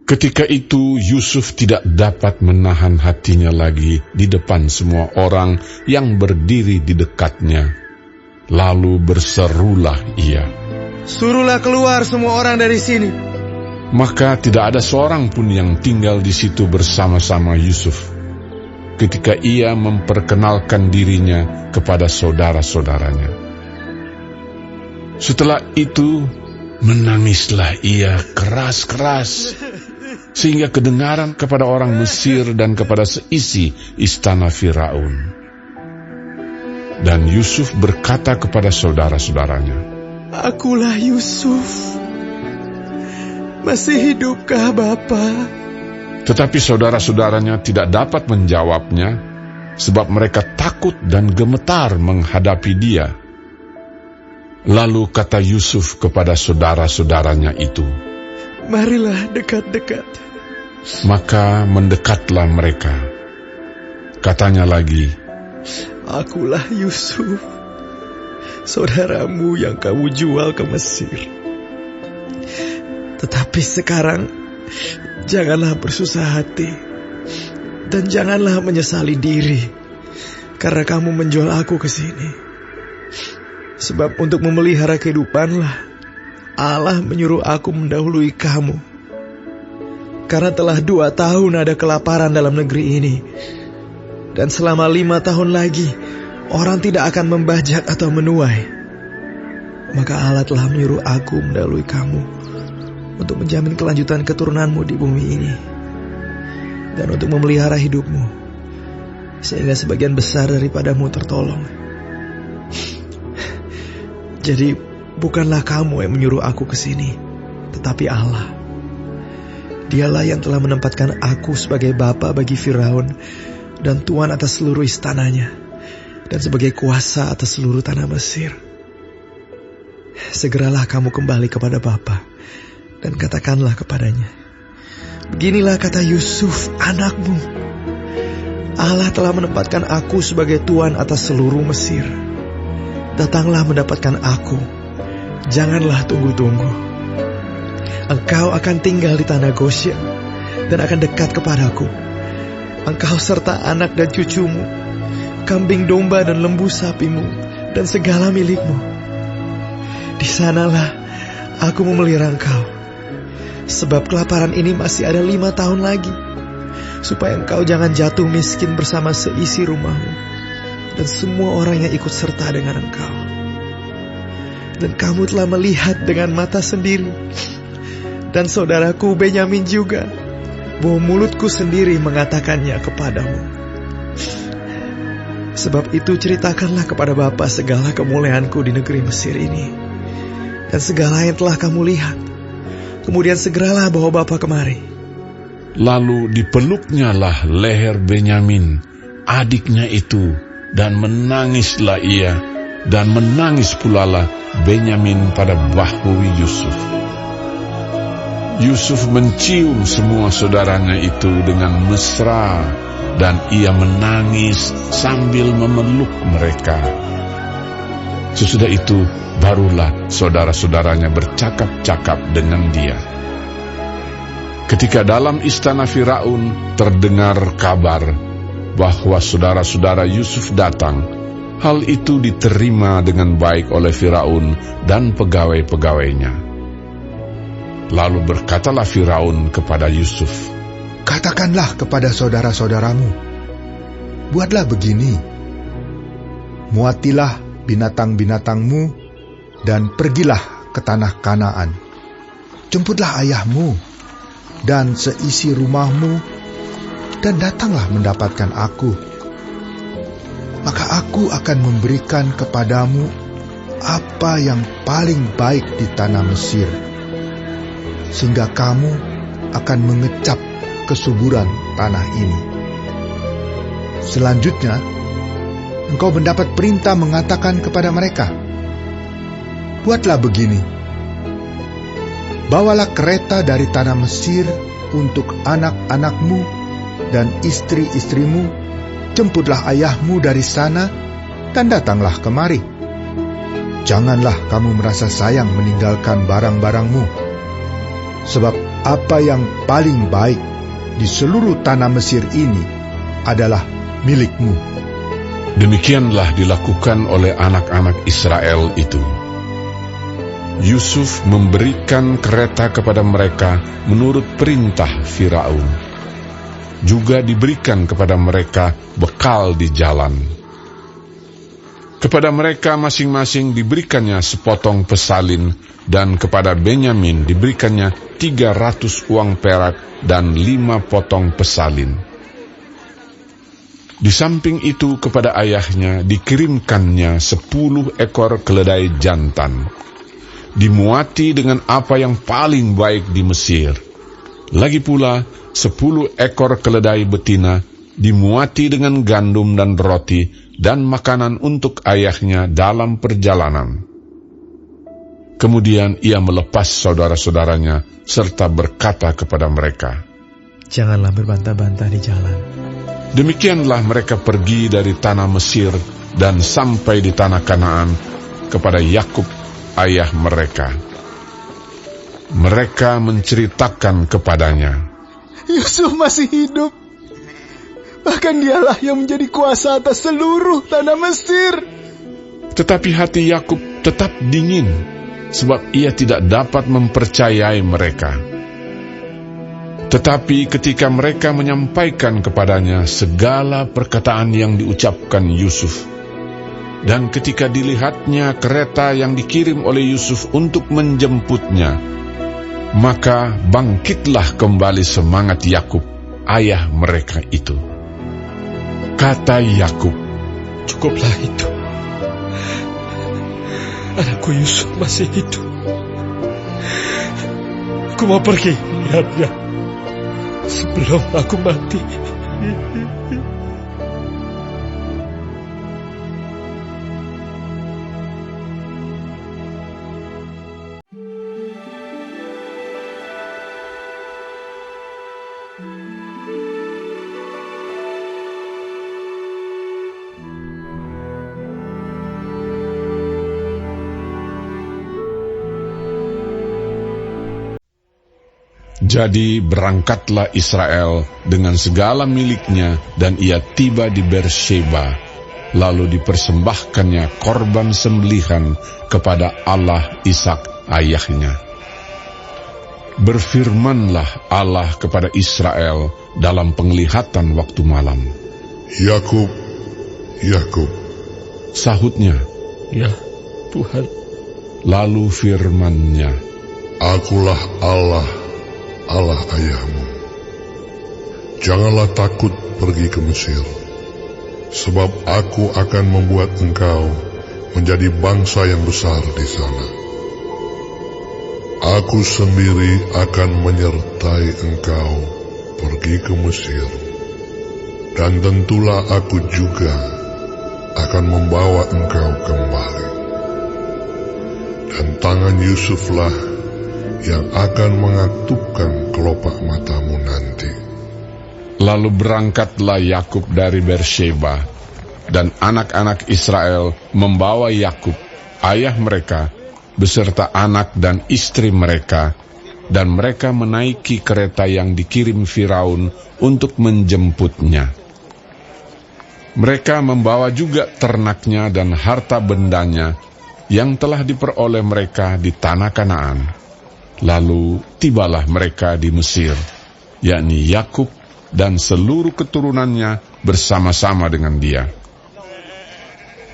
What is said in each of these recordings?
Ketika itu Yusuf tidak dapat menahan hatinya lagi di depan semua orang yang berdiri di dekatnya. Lalu berserulah ia, "Suruhlah keluar semua orang dari sini." Maka tidak ada seorang pun yang tinggal di situ bersama-sama Yusuf ketika ia memperkenalkan dirinya kepada saudara-saudaranya. Setelah itu menangislah ia keras-keras, sehingga kedengaran kepada orang Mesir dan kepada seisi istana Firaun. Dan Yusuf berkata kepada saudara-saudaranya, "Akulah Yusuf. Masih hidupkah Bapa?" Tetapi saudara-saudaranya tidak dapat menjawabnya, sebab mereka takut dan gemetar menghadapi dia. Lalu kata Yusuf kepada saudara-saudaranya itu, "Marilah dekat-dekat." Maka mendekatlah mereka. Katanya lagi, "Akulah Yusuf, saudaramu yang kamu jual ke Mesir. Tetapi sekarang janganlah bersusah hati, dan janganlah menyesali diri, karena kamu menjual aku ke sini. Sebab untuk memelihara kehidupanlah Allah menyuruh aku mendahului kamu. Karena telah 2 tahun ada kelaparan dalam negeri ini, dan selama 5 tahun lagi orang tidak akan membajak atau menuai. Maka Allah telah menyuruh aku mendahului kamu untuk menjamin kelanjutan keturunanmu di bumi ini, dan untuk memelihara hidupmu, sehingga sebagian besar daripadamu tertolong. Jadi bukanlah kamu yang menyuruh aku ke sini, tetapi Allah. Dialah yang telah menempatkan aku sebagai bapa bagi Firaun dan tuan atas seluruh istananya, dan sebagai kuasa atas seluruh tanah Mesir. Segeralah kamu kembali kepada Bapa dan katakanlah kepadanya, beginilah kata Yusuf anakmu, Allah telah menempatkan aku sebagai tuan atas seluruh Mesir. Datanglah mendapatkan aku, janganlah tunggu-tunggu. Engkau akan tinggal di tanah Goshen dan akan dekat kepadaku. Engkau serta anak dan cucumu, kambing domba dan lembu sapimu, dan segala milikmu. Di sanalah aku memelihara engkau, sebab kelaparan ini masih ada 5 tahun lagi, supaya engkau jangan jatuh miskin bersama seisi rumahmu dan semua orang yang ikut serta dengan engkau. Dan kamu telah melihat dengan mata sendiri, dan saudaraku Benyamin juga, bahwa mulutku sendiri mengatakannya kepadamu. Sebab itu ceritakanlah kepada Bapa segala kemuliaanku di negeri Mesir ini, dan segala yang telah kamu lihat. Kemudian segeralah bawa Bapa kemari." Lalu dipeluknyalah leher Benyamin, adiknya itu, dan menangislah ia, dan menangis pulalah Benyamin pada bahu Yusuf. Yusuf mencium semua saudaranya itu dengan mesra, dan ia menangis sambil memeluk mereka. Sesudah itu barulah saudara-saudaranya bercakap-cakap dengan dia. Ketika dalam istana Firaun terdengar kabar bahwa saudara-saudara Yusuf datang, hal itu diterima dengan baik oleh Firaun dan pegawai-pegawainya. Lalu berkatalah Firaun kepada Yusuf, "Katakanlah kepada saudara-saudaramu, buatlah begini, muatilah binatang-binatangmu dan pergilah ke tanah Kanaan. Jemputlah ayahmu dan seisi rumahmu, dan datanglah mendapatkan aku. Maka aku akan memberikan kepadamu apa yang paling baik di tanah Mesir, sehingga kamu akan mengecap kesuburan tanah ini. Selanjutnya, engkau mendapat perintah mengatakan kepada mereka, buatlah begini, bawalah kereta dari tanah Mesir untuk anak-anakmu dan istri-istrimu, jemputlah ayahmu dari sana, dan datanglah kemari. Janganlah kamu merasa sayang meninggalkan barang-barangmu, sebab apa yang paling baik di seluruh tanah Mesir ini adalah milikmu. Demikianlah dilakukan oleh anak-anak Israel itu. Yusuf memberikan kereta kepada mereka menurut perintah Firaun. Juga diberikan kepada mereka bekal di jalan. Kepada mereka masing-masing diberikannya sepotong pesalin, dan kepada Benyamin diberikannya 300 uang perak dan 5 potong pesalin. Di samping itu kepada ayahnya dikirimkannya 10 ekor keledai jantan, dimuati dengan apa yang paling baik di Mesir. Lagi pula 10 ekor keledai betina dimuati dengan gandum dan roti dan makanan untuk ayahnya dalam perjalanan. Kemudian ia melepas saudara-saudaranya serta berkata kepada mereka, "Janganlah berbantah-bantah di jalan." Demikianlah mereka pergi dari tanah Mesir dan sampai di tanah Kanaan kepada Yakub ayah mereka. Mereka menceritakan kepadanya, "Yusuf masih hidup. Bahkan dialah yang menjadi kuasa atas seluruh tanah Mesir." Tetapi hati Yakub tetap dingin, sebab ia tidak dapat mempercayai mereka. Tetapi ketika mereka menyampaikan kepadanya segala perkataan yang diucapkan Yusuf, dan ketika dilihatnya kereta yang dikirim oleh Yusuf untuk menjemputnya, maka bangkitlah kembali semangat Yakub, ayah mereka itu. Kata Yakub, "Cukuplah itu. Anakku Yusuf masih hidup. Aku mau pergi melihatnya sebelum aku mati." Jadi berangkatlah Israel dengan segala miliknya, dan ia tiba di Beersheba. Lalu dipersembahkannya korban sembelihan kepada Allah Ishak ayahnya. Berfirmanlah Allah kepada Israel dalam penglihatan waktu malam. "Yakub, Yakub." Sahutnya, "Ya, Tuhan." Lalu firman-Nya, "Akulah Allah, Allah ayahmu. Janganlah takut pergi ke Mesir, sebab aku akan membuat engkau menjadi bangsa yang besar di sana. Aku sendiri akan menyertai engkau pergi ke Mesir, dan tentulah aku juga akan membawa engkau kembali. Dan tangan Yusuflah yang akan mengatupkan kelopak matamu nanti." Lalu berangkatlah Yakub dari Beersheba, dan anak-anak Israel membawa Yakub, ayah mereka, beserta anak dan istri mereka, dan mereka menaiki kereta yang dikirim Firaun untuk menjemputnya. Mereka membawa juga ternaknya dan harta bendanya yang telah diperoleh mereka di tanah Kanaan. Lalu tibalah mereka di Mesir, yakni Yakub dan seluruh keturunannya bersama-sama dengan dia.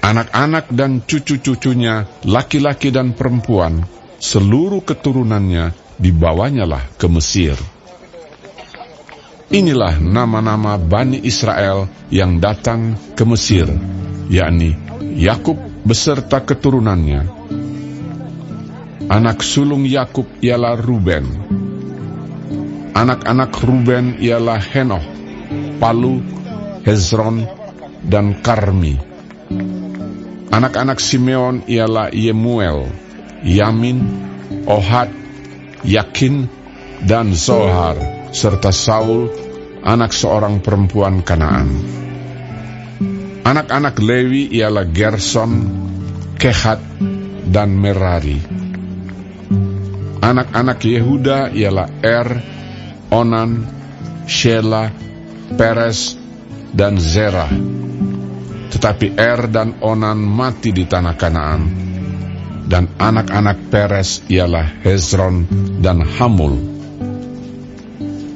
Anak-anak dan cucu-cucunya, laki-laki dan perempuan, seluruh keturunannya dibawanyalah ke Mesir. Inilah nama-nama Bani Israel yang datang ke Mesir, yakni Yakub beserta keturunannya. Anak sulung Yakub ialah Ruben. Anak-anak Ruben ialah Henoh, Palu, Hezron, dan Karmi. Anak-anak Simeon ialah Yemuel, Yamin, Ohad, Yakin, dan Zohar, serta Saul, anak seorang perempuan Kanaan. Anak-anak Lewi ialah Gerson, Kehat, dan Merari. Anak-anak Yehuda ialah Er, Onan, Shela, Peres, dan Zerah. Tetapi Er dan Onan mati di tanah Kanaan. Dan anak-anak Peres ialah Hezron dan Hamul.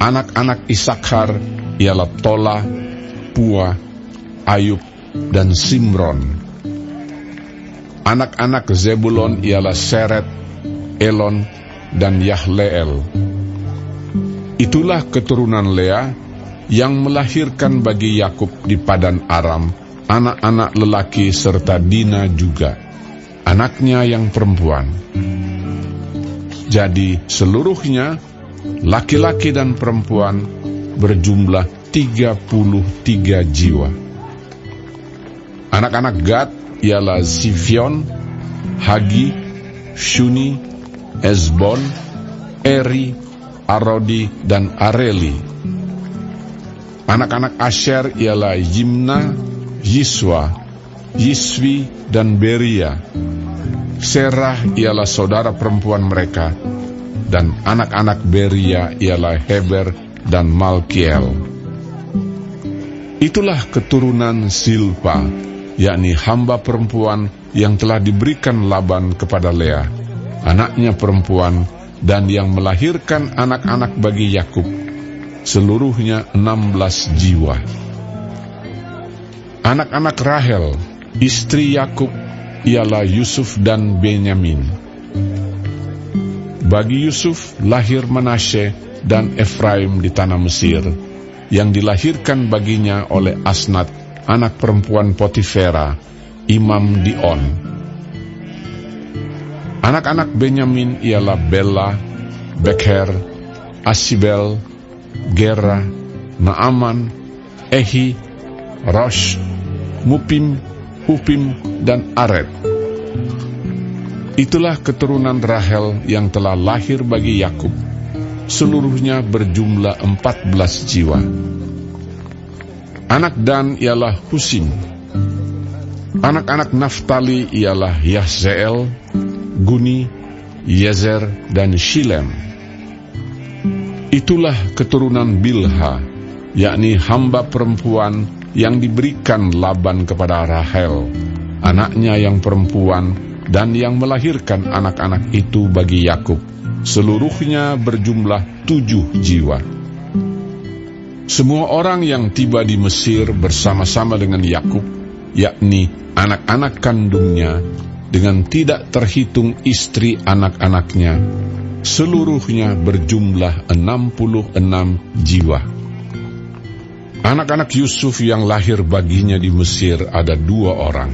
Anak-anak Isakhar ialah Tola, Pua, Ayub, dan Simron. Anak-anak Zebulon ialah Seret, Elon, dan Yahleel. Itulah keturunan Lea yang melahirkan bagi Yakub di Padan Aram anak-anak lelaki serta Dina juga, anaknya yang perempuan. Jadi seluruhnya, laki-laki dan perempuan, berjumlah 33 jiwa. Anak-anak Gad ialah Zifion, Hagi, Shuni, Ezbon, Eri, Arodi, dan Areli. Anak-anak Asher ialah Yimna, Yiswa, Yiswi, dan Beria. Serah ialah saudara perempuan mereka, dan anak-anak Beria ialah Heber dan Malkiel. Itulah keturunan Zilpa, yakni hamba perempuan yang telah diberikan Laban kepada Lea, anaknya perempuan, dan yang melahirkan anak-anak bagi Yakub, seluruhnya 16 jiwa. Anak-anak Rahel, istri Yakub, ialah Yusuf dan Benyamin. Bagi Yusuf lahir Manasye dan Efraim di tanah Mesir, yang dilahirkan baginya oleh Asnat, anak perempuan Potifera, imam di On. Anak-anak Benyamin ialah Bela, Bekher, Asibel, Gera, Naaman, Ehi, Rosh, Mupim, Hupim, dan Ared. Itulah keturunan Rahel yang telah lahir bagi Yakub, seluruhnya berjumlah 14 jiwa. Anak Dan ialah Husim. Anak-anak Naftali ialah Yahzeel, Guni, Yezer, dan Shilem. Itulah keturunan Bilha, yakni hamba perempuan yang diberikan Laban kepada Rahel, anaknya yang perempuan, dan yang melahirkan anak-anak itu bagi Yakub, seluruhnya berjumlah 7 jiwa. Semua orang yang tiba di Mesir bersama-sama dengan Yakub, yakni anak-anak kandungnya, dengan tidak terhitung istri anak-anaknya, seluruhnya berjumlah 66 jiwa. Anak-anak Yusuf yang lahir baginya di Mesir ada 2 orang.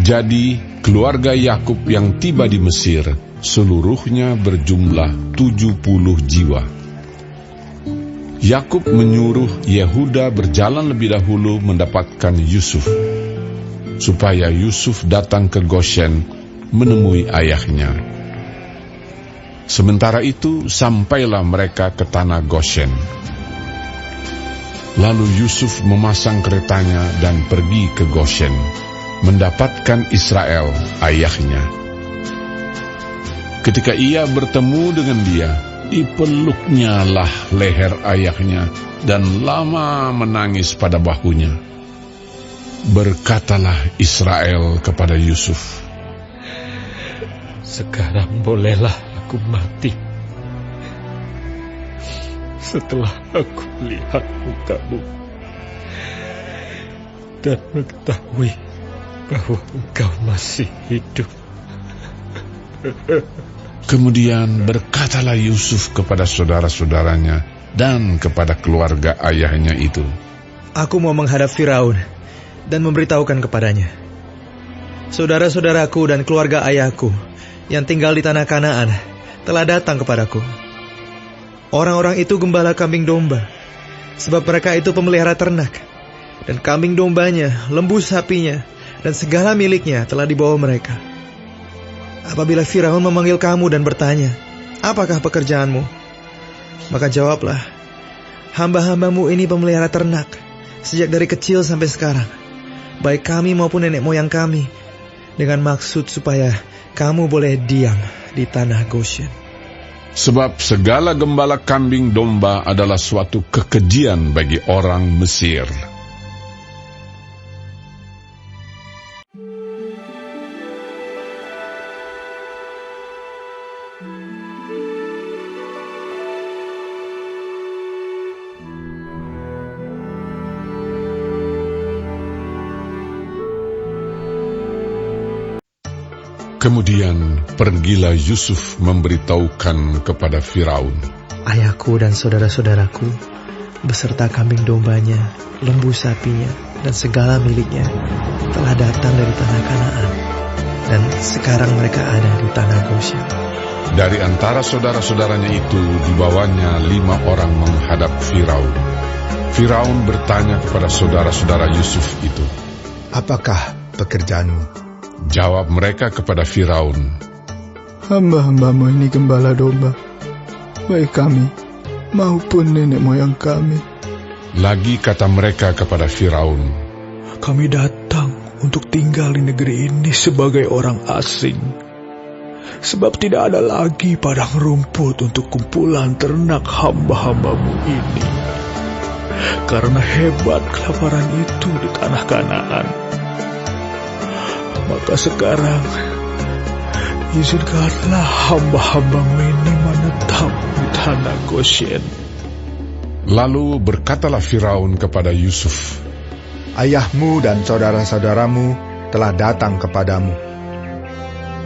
Jadi keluarga Yakub yang tiba di Mesir seluruhnya berjumlah 70 jiwa. Yakub menyuruh Yehuda berjalan lebih dahulu mendapatkan Yusuf, supaya Yusuf datang ke Goshen menemui ayahnya. Sementara itu sampailah mereka ke tanah Goshen. Lalu Yusuf memasang keretanya dan pergi ke Goshen, mendapatkan Israel, ayahnya. Ketika ia bertemu dengan dia, dipeluknya lah leher ayahnya dan lama menangis pada bahunya. Berkatalah Israel kepada Yusuf, Sekarang bolehlah aku mati, setelah aku melihat mukamu dan mengetahui bahwa engkau masih hidup. Kemudian berkatalah Yusuf kepada saudara-saudaranya dan kepada keluarga ayahnya itu, Aku mau menghadap Firaun dan memberitahukan kepadanya, saudara-saudaraku dan keluarga ayahku yang tinggal di tanah Kanaan telah datang kepadaku. Orang-orang itu gembala kambing domba, sebab mereka itu pemelihara ternak, dan kambing dombanya, lembu sapinya, dan segala miliknya telah dibawa mereka. Apabila Firaun memanggil kamu dan bertanya, apakah pekerjaanmu? Maka jawablah, hamba-hambamu ini pemelihara ternak, sejak dari kecil sampai sekarang, baik kami maupun nenek moyang kami, dengan maksud supaya kamu boleh diam di tanah Goshen. Sebab segala gembala kambing domba adalah suatu kekejian bagi orang Mesir. Kemudian pergilah Yusuf memberitahukan kepada Firaun, Ayahku dan saudara-saudaraku, beserta kambing dombanya, lembu sapinya, dan segala miliknya, telah datang dari tanah Kanaan, dan sekarang mereka ada di tanah Goshen. Dari antara saudara-saudaranya itu dibawanya 5 orang menghadap Firaun. Firaun bertanya kepada saudara-saudara Yusuf itu, Apakah pekerjaanmu? Jawab mereka kepada Firaun, Hamba-hambamu ini gembala domba, baik kami maupun nenek moyang kami. Lagi kata mereka kepada Firaun, Kami datang untuk tinggal di negeri ini sebagai orang asing, sebab tidak ada lagi padang rumput untuk kumpulan ternak hamba-hambamu ini. Karena hebat kelaparan itu di tanah Kanaan, maka sekarang izinkanlah hamba-hambamu ini menetap di tanah Goshen. Lalu berkatalah Firaun kepada Yusuf, Ayahmu dan saudara-saudaramu telah datang kepadamu.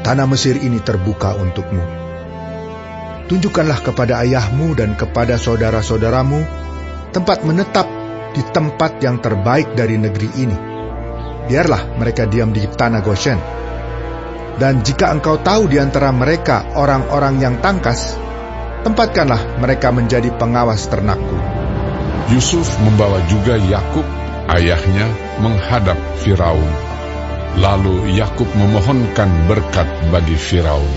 Tanah Mesir ini terbuka untukmu. Tunjukkanlah kepada ayahmu dan kepada saudara-saudaramu tempat menetap di tempat yang terbaik dari negeri ini. Biarlah mereka diam di tanah Goshen. Dan jika engkau tahu di antara mereka orang-orang yang tangkas, tempatkanlah mereka menjadi pengawas ternakku. Yusuf membawa juga Yakub, ayahnya, menghadap Firaun. Lalu Yakub memohonkan berkat bagi Firaun.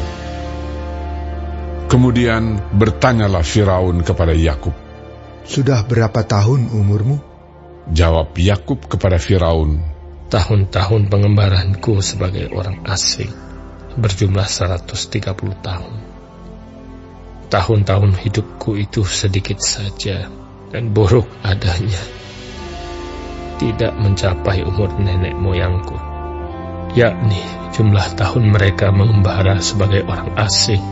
Kemudian bertanyalah Firaun kepada Yakub, Sudah berapa tahun umurmu? Jawab Yakub kepada Firaun, Tahun-tahun pengembaranku sebagai orang asing berjumlah 130 tahun. Tahun-tahun hidupku itu sedikit saja dan buruk adanya, tidak mencapai umur nenek moyangku, yakni jumlah tahun mereka mengembara sebagai orang asing.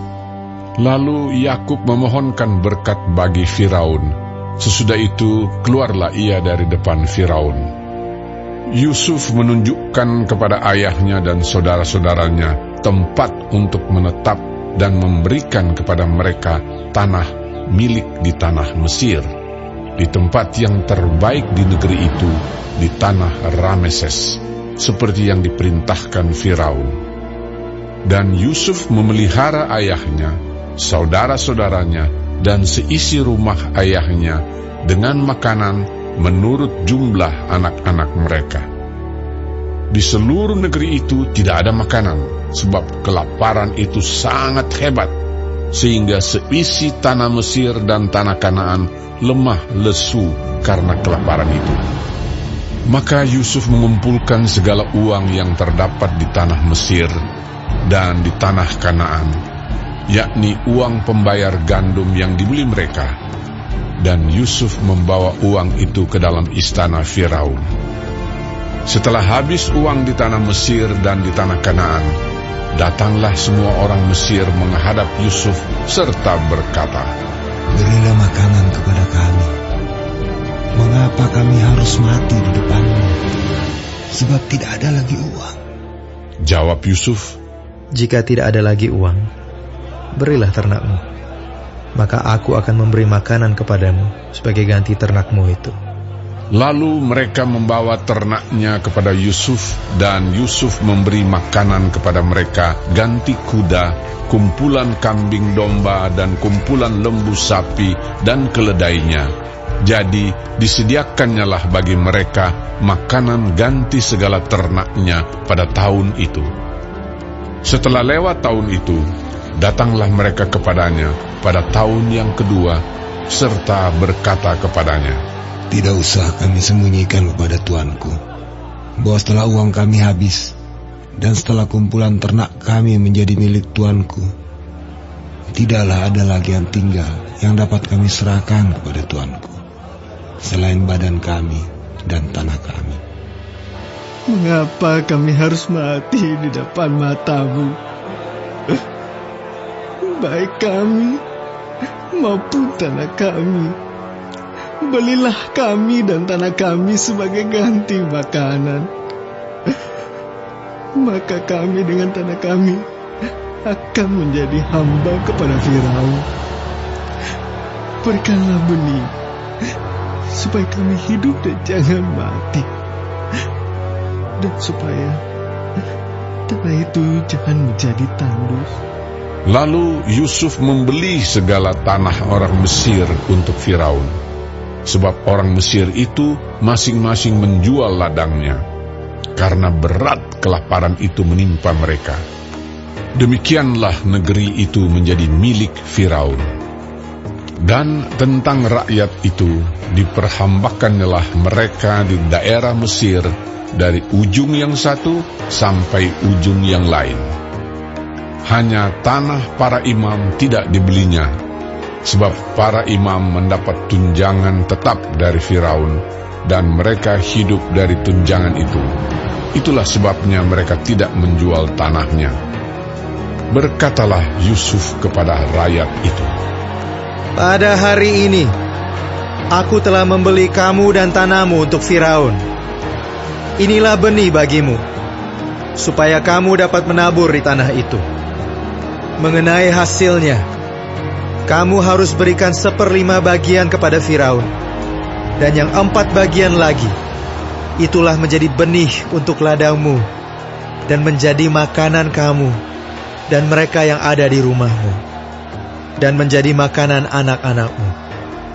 Lalu Yakub memohonkan berkat bagi Firaun. Sesudah itu keluarlah ia dari depan Firaun. Yusuf menunjukkan kepada ayahnya dan saudara-saudaranya tempat untuk menetap dan memberikan kepada mereka tanah milik di tanah Mesir, di tempat yang terbaik di negeri itu, di tanah Rameses, seperti yang diperintahkan Firaun. Dan Yusuf memelihara ayahnya, saudara-saudaranya, dan seisi rumah ayahnya dengan makanan menurut jumlah anak-anak mereka. Di seluruh negeri itu tidak ada makanan, sebab kelaparan itu sangat hebat, sehingga seisi tanah Mesir dan tanah Kanaan lemah lesu karena kelaparan itu. Maka Yusuf mengumpulkan segala uang yang terdapat di tanah Mesir dan di tanah Kanaan, yakni uang pembayar gandum yang dibeli mereka. Dan Yusuf membawa uang itu ke dalam istana Firaun. Setelah habis uang di tanah Mesir dan di tanah Kanaan, datanglah semua orang Mesir menghadap Yusuf serta berkata, Berilah makanan kepada kami. Mengapa kami harus mati di depanmu? Sebab tidak ada lagi uang. Jawab Yusuf, Jika tidak ada lagi uang, berilah ternakmu. Maka aku akan memberi makanan kepadamu sebagai ganti ternakmu itu. Lalu mereka membawa ternaknya kepada Yusuf, dan Yusuf memberi makanan kepada mereka ganti kuda, kumpulan kambing domba, dan kumpulan lembu sapi, dan keledainya. Jadi disediakannyalah bagi mereka makanan ganti segala ternaknya pada tahun itu. Setelah lewat tahun itu, datanglah mereka kepadanya pada tahun yang kedua, serta berkata kepadanya, Tidak usah kami sembunyikan kepada tuanku, bahwa setelah uang kami habis, dan setelah kumpulan ternak kami menjadi milik tuanku, tidaklah ada lagi yang tinggal yang dapat kami serahkan kepada Tuanku, selain badan kami dan tanah kami. Mengapa kami harus mati di depan matamu? Baik kami maupun tanah kami, belilah kami dan tanah kami sebagai ganti makanan. Maka kami dengan tanah kami akan menjadi hamba kepada Firaun. Berikanlah benih supaya kami hidup dan jangan mati, dan supaya tanah itu jangan menjadi tandus. Lalu Yusuf membeli segala tanah orang Mesir untuk Firaun, sebab orang Mesir itu masing-masing menjual ladangnya, karena berat kelaparan itu menimpa mereka. Demikianlah negeri itu menjadi milik Firaun. Dan tentang rakyat itu, diperhambakannyalah mereka di daerah Mesir dari ujung yang satu sampai ujung yang lain. Hanya tanah para imam tidak dibelinya, sebab para imam mendapat tunjangan tetap dari Firaun, dan mereka hidup dari tunjangan itu. Itulah sebabnya mereka tidak menjual tanahnya. Berkatalah Yusuf kepada rakyat itu, Pada hari ini, aku telah membeli kamu dan tanahmu untuk Firaun. Inilah benih bagimu, supaya kamu dapat menabur di tanah itu. Mengenai hasilnya, kamu harus berikan 1/5 bagian kepada Firaun, dan yang 4 bagian lagi, itulah menjadi benih untuk ladangmu, dan menjadi makanan kamu dan mereka yang ada di rumahmu, dan menjadi makanan anak-anakmu.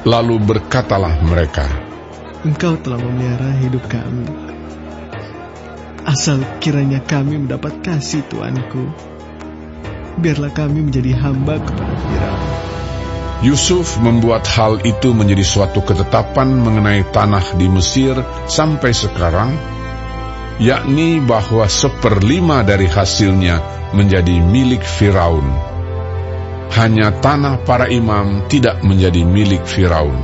lalu berkatalah mereka, Engkau telah memelihara hidup kami. Asal kiranya kami mendapat kasih Tuanku, biarlah kami menjadi hamba kepada Firaun. Yusuf membuat hal itu menjadi suatu ketetapan mengenai tanah di Mesir sampai sekarang, yakni bahwa 1/5 dari hasilnya menjadi milik Firaun. Hanya tanah para imam tidak menjadi milik Firaun.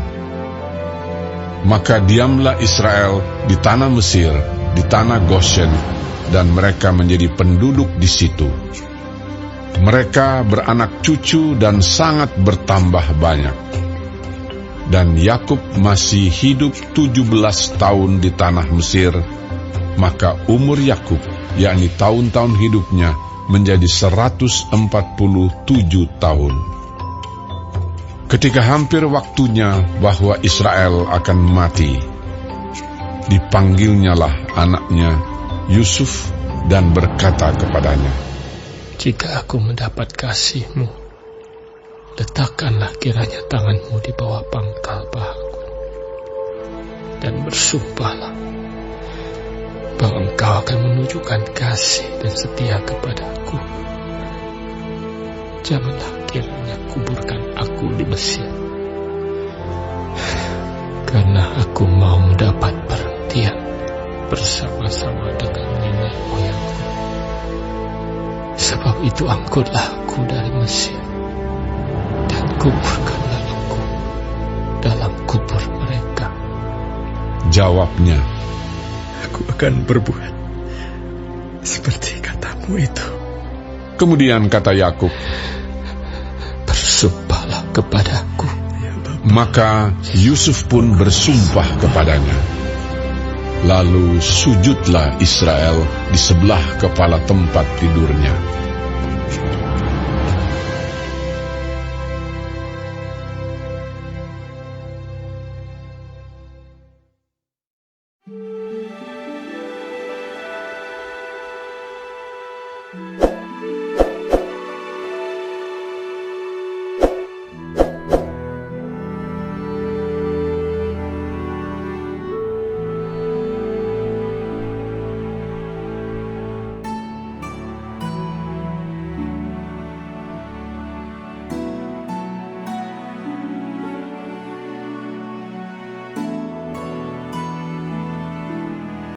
Maka diamlah Israel di tanah Mesir, di tanah Goshen, dan mereka menjadi penduduk di situ. Mereka beranak cucu dan sangat bertambah banyak. Dan Yakub masih hidup 17 tahun di tanah Mesir, maka umur Yakub, yakni tahun-tahun hidupnya, menjadi 147 tahun. Ketika hampir waktunya bahwa Israel akan mati, dipanggilnyalah anaknya Yusuf dan berkata kepadanya, Jika aku mendapat kasih-Mu, letakkanlah kiranya tangan-Mu di bawah pangkal pahaku, dan bersumpahlah bahwa Engkau akan menunjukkan kasih dan setia kepadaku. Janganlah kiranya kuburkan aku di Mesir, karena aku mau mendapat perhentian bersama-sama dengan nenek moyangku. Sebab itu angkutlah aku dari Mesir, dan kuburkanlah aku dalam kubur mereka. Jawabnya, Aku akan berbuat seperti katamu itu. kemudian kata Yakub, Bersumpahlah kepadaku. maka Yusuf pun bersumpah kepadanya. Lalu sujudlah Israel di sebelah kepala tempat tidurnya.